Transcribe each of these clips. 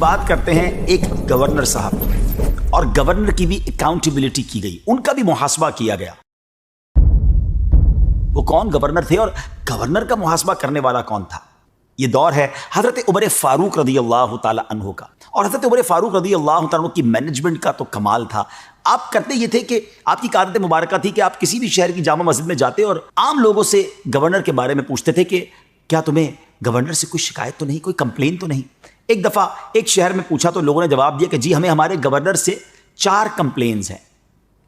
बात करते हैं एक गवर्नर साहब की, और गवर्नर की भी अकाउंटेबिलिटी की गई, उनका भी मुहासबा किया गया। वो कौन गवर्नर थे और गवर्नर का मुहासबा करने वाला कौन था? ये दौर है हजरत उमर फारूक रदी अल्लाह ताला अन्हु का। और हजरत उमर फारूक रदी अल्लाह ताला अन्हु की मैनेजमेंट का तो कमाल था। आप करते ये थे कि आपकी आदत मुबारक थी कि आप किसी भी शहर की जामा मस्जिद में जाते और आम लोगों से गवर्नर के बारे में पूछते थे कि क्या तुम्हें गवर्नर से कोई शिकायत तो नहीं, कोई कंप्लेन तो नहीं। एक दफ़ा एक शहर में पूछा तो लोगों ने जवाब दिया कि जी हमें हमारे गवर्नर से 4 कंप्लेन्स हैं।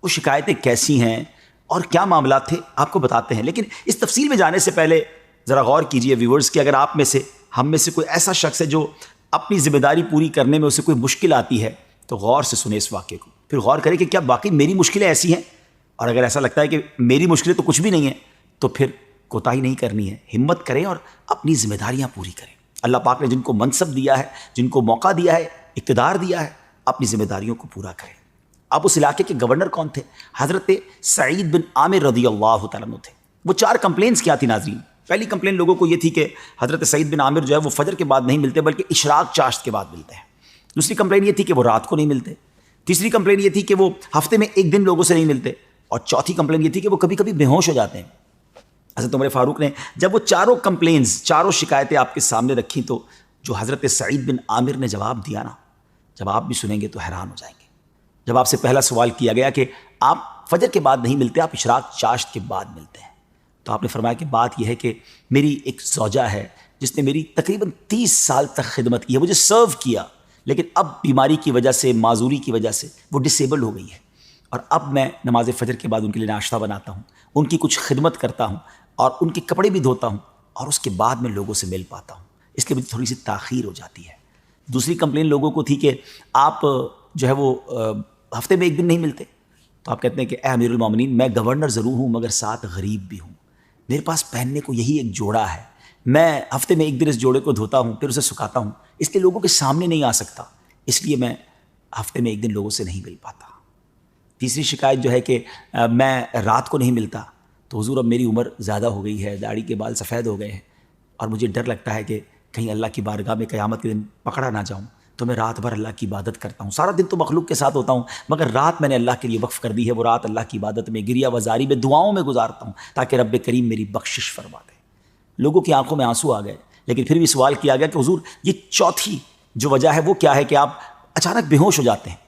वो शिकायतें कैसी हैं और क्या मामला थे आपको बताते हैं, लेकिन इस तफसील में जाने से पहले ज़रा गौर कीजिए व्यूवर्स कि अगर आप में से, हम में से कोई ऐसा शख्स है जो अपनी जिम्मेदारी पूरी करने में उसे कोई मुश्किल आती है तो गौर से सुने इस वाक़े को, फिर गौर करें कि क्या वाकई मेरी मुश्किलें ऐसी हैं, और अगर ऐसा लगता है कि मेरी मुश्किलें तो कुछ भी नहीं है तो फिर कोताही नहीं करनी है, हिम्मत करें और अपनी जिम्मेदारियां पूरी करें। अल्लाह पाक ने जिनको मनसब दिया है, जिनको मौका दिया है, इक़्तिदार दिया है, अपनी जिम्मेदारियों को पूरा करें। अब उस इलाके के गवर्नर कौन थे? हज़रत सईद बिन आमिर रदी अल्लाह तआला अन्हु थे। वो 4 कंप्लेंट्स क्या थी नाज़रीन? पहली कंप्लेंट लोगों को ये थी कि हज़रत सईद बिन आमिर जो है वो फजर के बाद नहीं मिलते बल्कि इशराक चाश्त के बाद मिलते हैं। दूसरी कंप्लेंट ये थी कि वो रात को नहीं मिलते। तीसरी कंप्लेंट ये थी कि वो हफ्ते में 1 दिन लोगों से नहीं मिलते। और चौथी कंप्लेंट ये थी कि वो कभी कभी बेहोश हो जाते हैं। हज़रत उमर फारूक ने जब वो 4 कंप्लेंट्स, 4 शिकायतें आपके सामने रखी तो जो हज़रत सईद बिन आमिर ने जवाब दिया ना, जब आप भी सुनेंगे तो हैरान हो जाएंगे। जब आपसे पहला सवाल किया गया कि आप फजर के बाद नहीं मिलते, आप इशराक चाश्त के बाद मिलते हैं, तो आपने फरमाया कि बात यह है कि मेरी एक ज़ौजा है जिसने मेरी तकरीबन 30 साल तक खिदमत की है, मुझे सर्व किया, लेकिन अब बीमारी की वजह से, माजूरी की वजह से वो डिसेबल्ड हो गई है, और अब मैं नमाज फ़जर के बाद उनके लिए नाश्ता बनाता हूँ, उनकी कुछ खिदमत करता हूँ और उनके कपड़े भी धोता हूँ, और उसके बाद मैं लोगों से मिल पाता हूँ, इसलिए मुझे थोड़ी सी ताख़ीर हो जाती है। दूसरी कंप्लेन लोगों को थी कि आप जो है वो हफ्ते में 1 दिन नहीं मिलते, तो आप कहते हैं कि ए अमीरुल मोमिनीन, मैं गवर्नर ज़रूर हूँ मगर साथ गरीब भी हूँ, मेरे पास पहनने को यही एक जोड़ा है, मैं हफ्ते में 1 दिन इस जोड़े को धोता हूँ फिर उसे सुखाता हूँ, इसलिए लोगों के सामने नहीं आ सकता, इसलिए मैं हफ्ते में 1 दिन लोगों से नहीं मिल पाता। तीसरी शिकायत जो है कि मैं रात को नहीं मिलता, तो हुजूर अब मेरी उम्र ज़्यादा हो गई है, दाढ़ी के बाल सफ़ेद हो गए हैं और मुझे डर लगता है कि कहीं अल्लाह की बारगाह में क़यामत के दिन पकड़ा ना जाऊँ, तो मैं रात भर अल्लाह की इबादत करता हूँ। सारा दिन तो मखलूक के साथ होता हूँ मगर रात मैंने अल्लाह के लिए वक्फ़ कर दी है, वो रात अल्लाह की इबादत में, गिरिया वजारी में, दुआओं में गुजारता हूँ ताकि रब्बे करीम मेरी बख्शिश फरमा दे। लोगों की आंखों में आंसू आ गए, लेकिन फिर भी सवाल किया गया कि हुजूर ये चौथी जो वजह है वो क्या है कि आप अचानक बेहोश हो जाते हैं?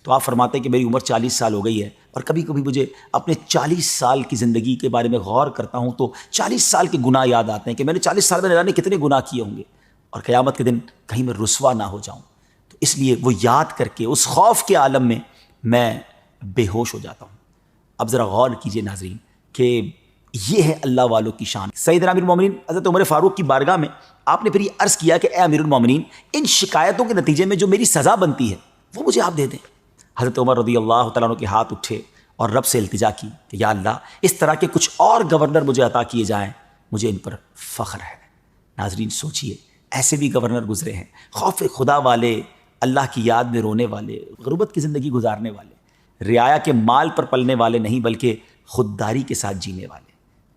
तो आप फरमाते हैं कि मेरी उम्र 40 साल हो गई है और कभी कभी मुझे अपने 40 साल की ज़िंदगी के बारे में गौर करता हूँ तो 40 साल के गुनाह याद आते हैं कि मैंने 40 साल में न जाने कितने गुनाह किए होंगे, और क़यामत के दिन कहीं मैं रुसवा ना हो जाऊँ, तो इसलिए वो याद करके उस खौफ के आलम में मैं बेहोश हो जाता हूँ। अब ज़रा गौर कीजिए नाज़रीन कि ये है अल्लाह वालों की शान। सैयदना अमीरुल मोमिनीन हज़रत उमर फारूक की बारगाह में आपने फिर ये अर्ज़ किया कि ए अमीरुल मोमिनीन, इन शिकायतों के नतीजे में जो मेरी सज़ा बनती है वो मुझे आप दे दें। हज़रत उमर रज़ी अल्लाह तआला अन्हु के हाथ उठे और रब से इल्तिजा की कि या अल्लाह, इस तरह के कुछ और गवर्नर मुझे अता किए जाएँ, मुझे इन पर फ़ख्र है। नाज़रीन सोचिए, ऐसे भी गवर्नर गुजरे हैं, खौफ खुदा वाले, अल्लाह की याद में रोने वाले, गुरबत की ज़िंदगी गुजारने वाले, रियाया के माल पर पलने वाले नहीं बल्कि खुददारी के साथ जीने वाले।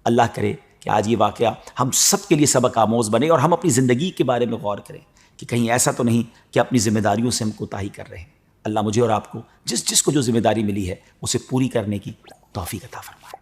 अल्लाह करे कि आज ये वाक़या हम सब के लिए सबक आमोज़ बने और हम अपनी ज़िंदगी के बारे में गौर करें कि कहीं ऐसा तो नहीं कि अपनी ज़िम्मेदारियों से हम कोताही कर रहे हैं। अल्लाह मुझे और आपको जिस जिसको जो ज़िम्मेदारी मिली है उसे पूरी करने की तौफ़ीक़ अता फरमाए।